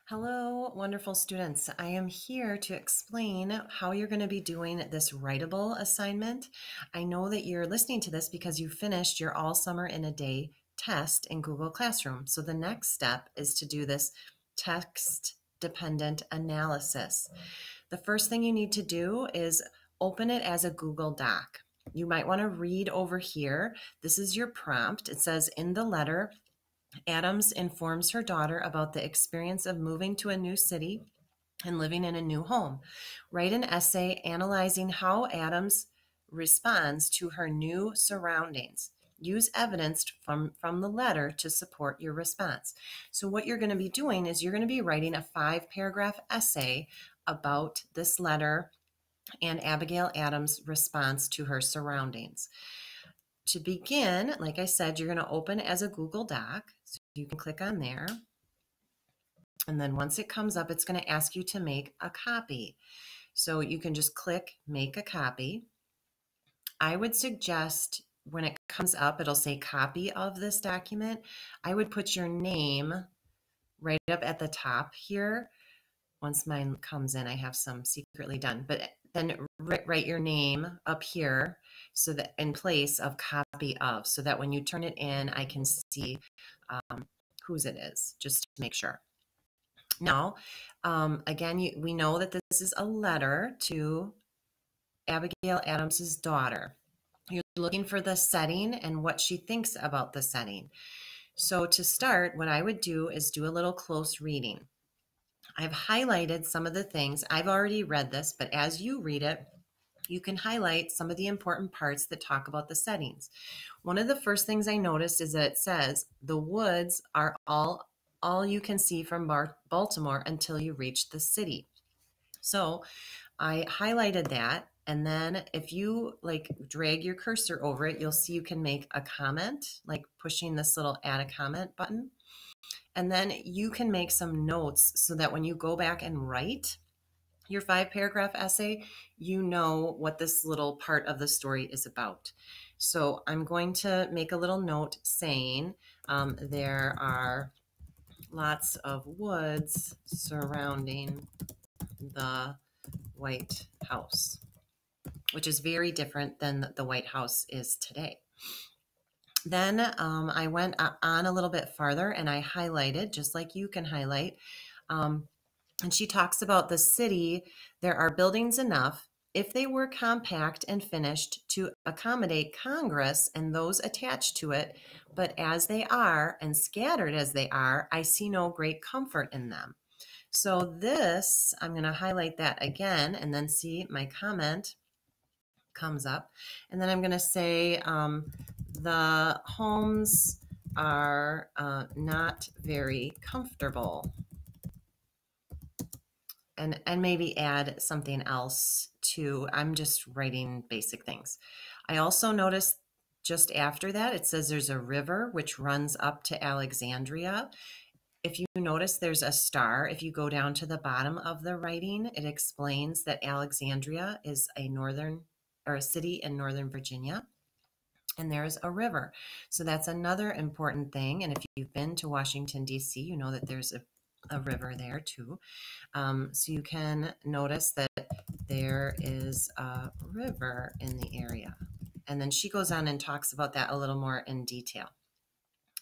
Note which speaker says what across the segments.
Speaker 1: Hello, wonderful students. I am here to explain how you're going to be doing this writable assignment. I know that you're listening to this because you finished your All Summer in a Day test in Google Classroom. So the next step is to do this text-dependent analysis. The first thing you need to do is open it as a Google Doc. You might want to read over here. This is your prompt. It says, in the letter, Adams informs her daughter about the experience of moving to a new city and living in a new home. Write an essay analyzing how Adams responds to her new surroundings. Use evidence from the letter to support your response. So what you're going to be doing is you're going to be writing a 5-paragraph essay about this letter and Abigail Adams' response to her surroundings. To begin, like I said, you're going to open as a Google Doc. So you can click on there. And then once it comes up, it's going to ask you to make a copy. So you can just click Make a Copy. I would suggest when it comes up, it'll say copy of this document. I would put your name right up at the top here. Once mine comes in, I have some secretly done, but then write your name up here so that in place of copy of, so that when you turn it in, I can see whose it is, just to make sure. Now, again, we know that this is a letter to Abigail Adams's daughter. You're looking for the setting and what she thinks about the setting. So to start, what I would do is do a little close reading. I've highlighted some of the things. I've already read this, but as you read it, you can highlight some of the important parts that talk about the settings. One of the first things I noticed is that it says the woods are all you can see from Baltimore until you reach the city. So I highlighted that, and then if you drag your cursor over it, you'll see you can make a comment, like pushing this little add a comment button. And then you can make some notes so that when you go back and write your 5-paragraph essay, you know what this little part of the story is about. So I'm going to make a little note saying there are lots of woods surrounding the White House, which is very different than the White House is today. Then I went on a little bit farther and I highlighted, just like you can highlight. And she talks about the city. There are buildings enough, if they were compact and finished, to accommodate Congress and those attached to it. But as they are and scattered as they are, I see no great comfort in them. So this, I'm going to highlight that again and then see my comment comes up. And then I'm going to say, the homes are not very comfortable, and maybe add something else too. I'm just writing basic things. I also noticed just after that, it says there's a river which runs up to Alexandria. If you notice, there's a star. If you go down to the bottom of the writing, it explains that Alexandria is a city in Northern Virginia. And there's a river. So that's another important thing. And if you've been to Washington, D.C., you know that there's a river there too. So you can notice that there is a river in the area. And then she goes on and talks about that a little more in detail.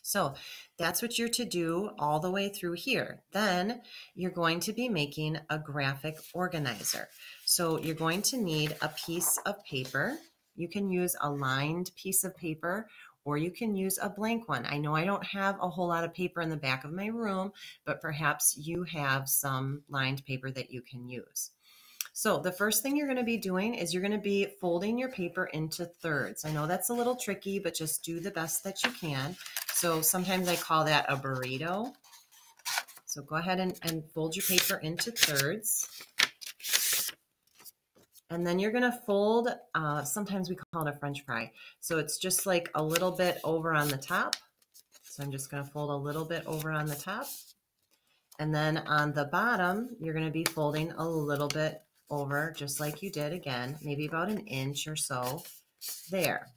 Speaker 1: So that's what you're to do all the way through here. Then you're going to be making a graphic organizer. So you're going to need a piece of paper. You can use a lined piece of paper, or you can use a blank one. I know I don't have a whole lot of paper in the back of my room, but perhaps you have some lined paper that you can use. So the first thing you're going to be doing is you're going to be folding your paper into thirds. I know that's a little tricky, but just do the best that you can. So sometimes I call that a burrito. So go ahead and fold your paper into thirds. And then you're going to fold, sometimes we call it a French fry. So it's just like a little bit over on the top. So I'm just going to fold a little bit over on the top. And then on the bottom, you're going to be folding a little bit over, just like you did again, maybe about an inch or so there.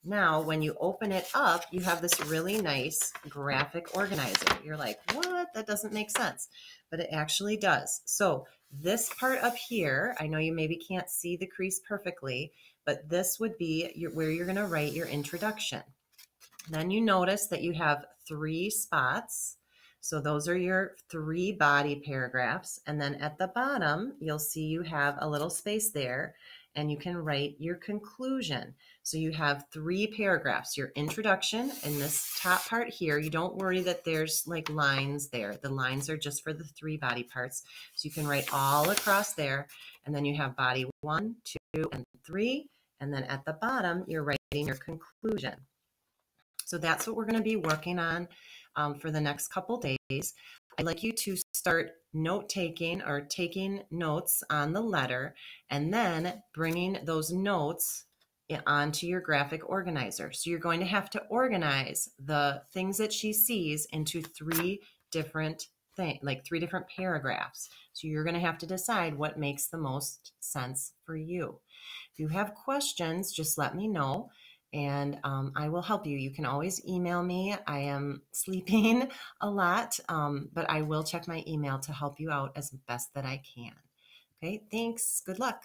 Speaker 1: Now, when you open it up, you have this really nice graphic organizer. You're like, what? that doesn't make sense, but it actually does. So this part up here, I know you maybe can't see the crease perfectly, but this would be where you're going to write your introduction. Then you notice that you have 3 spots. So those are your 3 body paragraphs. And then at the bottom, you'll see you have a little space there, and you can write your conclusion. So you have 3 paragraphs, your introduction, and this top part here, you don't worry that there's like lines there. The lines are just for the 3 body parts. So you can write all across there. And then you have body 1, 2, and 3. And then at the bottom, you're writing your conclusion. So that's what we're going to be working on for the next couple days. I'd like you to start note taking or taking notes on the letter, and then bringing those notes onto your graphic organizer. So you're going to have to organize the things that she sees into 3 different things, like 3 different paragraphs. So you're going to have to decide what makes the most sense for you. If you have questions, just let me know, and I will help you. You can always email me. I am sleeping a lot, but I will check my email to help you out as best that I can. Okay, thanks. Good luck.